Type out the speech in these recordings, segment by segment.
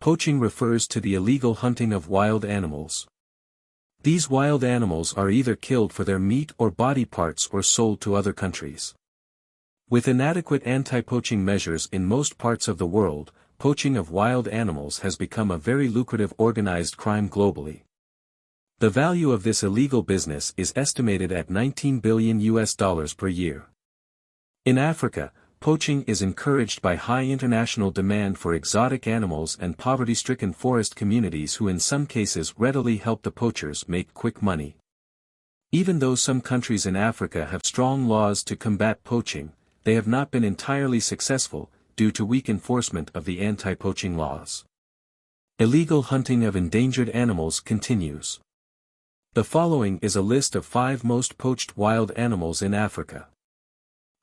Poaching refers to the illegal hunting of wild animals. These wild animals are either killed for their meat or body parts or sold to other countries. With inadequate anti-poaching measures in most parts of the world, poaching of wild animals has become a very lucrative organized crime globally. The value of this illegal business is estimated at $19 billion per year. In Africa, poaching is encouraged by high international demand for exotic animals and poverty-stricken forest communities who in some cases readily help the poachers make quick money. Even though some countries in Africa have strong laws to combat poaching, they have not been entirely successful, due to weak enforcement of the anti-poaching laws. Illegal hunting of endangered animals continues. The following is a list of 5 most poached wild animals in Africa.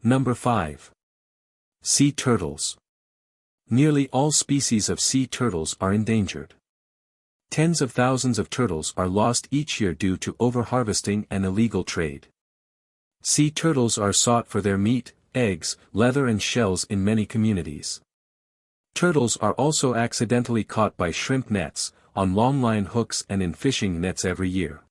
Number 5. Sea turtles. Nearly all species of sea turtles are endangered. Tens of thousands of turtles are lost each year due to overharvesting and illegal trade. Sea turtles are sought for their meat, eggs, leather and shells in many communities. Turtles are also accidentally caught by shrimp nets, on longline hooks and in fishing nets every year.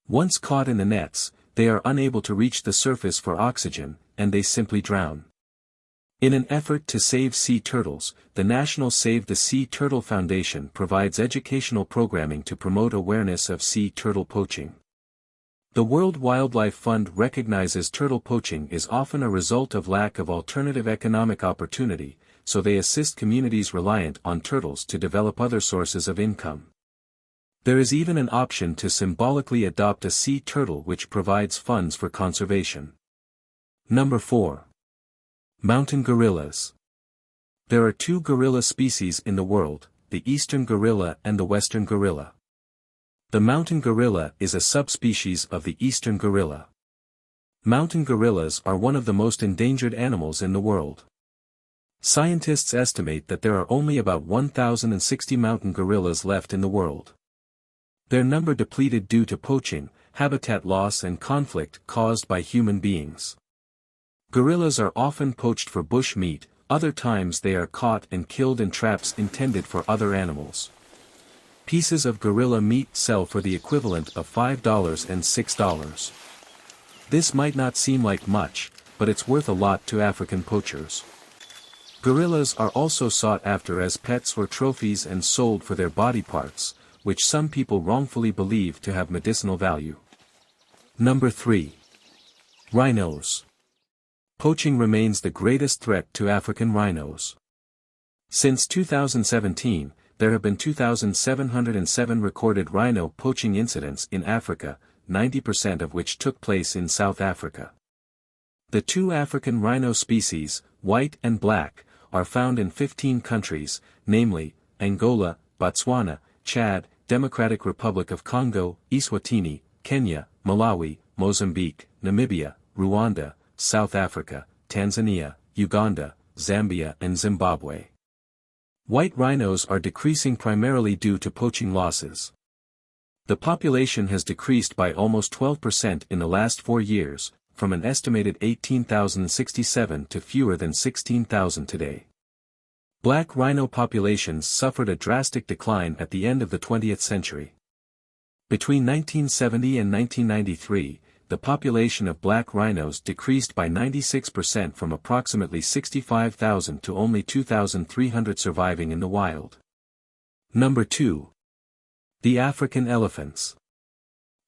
Once caught in the nets, they are unable to reach the surface for oxygen, and they simply drown. In an effort to save sea turtles, the National Save the Sea Turtle Foundation provides educational programming to promote awareness of sea turtle poaching. The World Wildlife Fund recognizes turtle poaching is often a result of lack of alternative economic opportunity, so they assist communities reliant on turtles to develop other sources of income. There is even an option to symbolically adopt a sea turtle which provides funds for conservation. Number 4. Mountain gorillas. There are 2 gorilla species in the world, the eastern gorilla and the western gorilla. The mountain gorilla is a subspecies of the eastern gorilla. Mountain gorillas are one of the most endangered animals in the world. Scientists estimate that there are only about 1,060 mountain gorillas left in the world. Their number depleted due to poaching, habitat loss and conflict caused by human beings. Gorillas are often poached for bush meat, other times they are caught and killed in traps intended for other animals. Pieces of gorilla meat sell for the equivalent of $5 and $6. This might not seem like much, but it's worth a lot to African poachers. Gorillas are also sought after as pets or trophies and sold for their body parts, which some people wrongfully believe to have medicinal value. Number 3. Rhinos. Poaching remains the greatest threat to African rhinos. Since 2017, there have been 2,707 recorded rhino poaching incidents in Africa, 90% of which took place in South Africa. The 2 African rhino species, white and black, are found in 15 countries, namely, Angola, Botswana, Chad, Democratic Republic of Congo, Eswatini, Kenya, Malawi, Mozambique, Namibia, Rwanda, South Africa, Tanzania, Uganda, Zambia and Zimbabwe. White rhinos are decreasing primarily due to poaching losses. The population has decreased by almost 12% in the last 4 years, from an estimated 18,067 to fewer than 16,000 today. Black rhino populations suffered a drastic decline at the end of the 20th century. Between 1970 and 1993, the population of black rhinos decreased by 96% from approximately 65,000 to only 2,300 surviving in the wild. Number 2. The African elephants.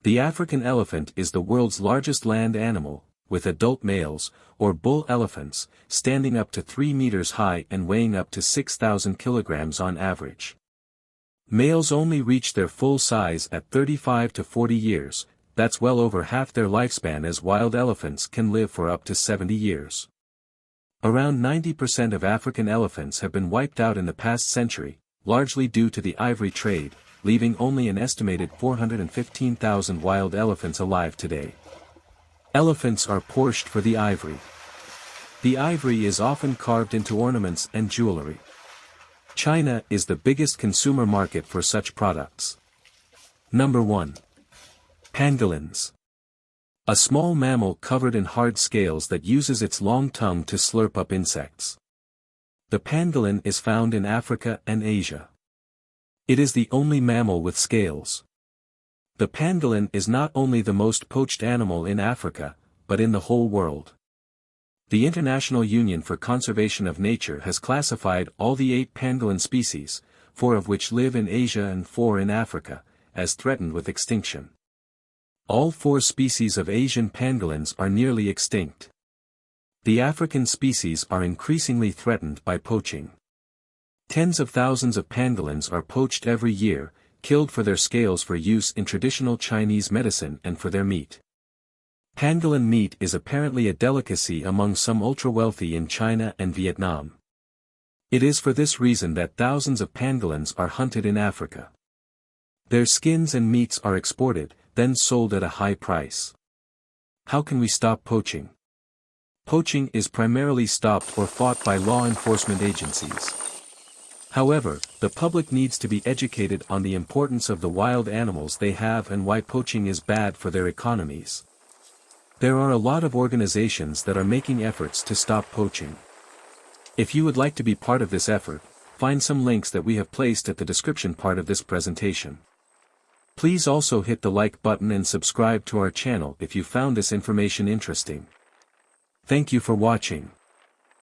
The African elephant is the world's largest land animal, with adult males, or bull elephants, standing up to 3 meters high and weighing up to 6,000 kilograms on average. Males only reach their full size at 35 to 40 years, that's well over half their lifespan, as wild elephants can live for up to 70 years. Around 90% of African elephants have been wiped out in the past century, largely due to the ivory trade, leaving only an estimated 415,000 wild elephants alive today. Elephants are poached for the ivory. The ivory is often carved into ornaments and jewelry. China is the biggest consumer market for such products. Number 1. Pangolins. A small mammal covered in hard scales that uses its long tongue to slurp up insects. The pangolin is found in Africa and Asia. It is the only mammal with scales. The pangolin is not only the most poached animal in Africa, but in the whole world. The International Union for Conservation of Nature has classified all the 8 pangolin species, 4 of which live in Asia and 4 in Africa, as threatened with extinction. All 4 species of Asian pangolins are nearly extinct. The African species are increasingly threatened by poaching. Tens of thousands of pangolins are poached every year, killed for their scales for use in traditional Chinese medicine and for their meat. Pangolin meat is apparently a delicacy among some ultra-wealthy in China and Vietnam. It is for this reason that thousands of pangolins are hunted in Africa. Their skins and meats are exported, then sold at a high price. How can we stop poaching? Poaching is primarily stopped or fought by law enforcement agencies. However, the public needs to be educated on the importance of the wild animals they have and why poaching is bad for their economies. There are a lot of organizations that are making efforts to stop poaching. If you would like to be part of this effort, find some links that we have placed at the description part of this presentation. Please also hit the like button and subscribe to our channel if you found this information interesting. Thank you for watching.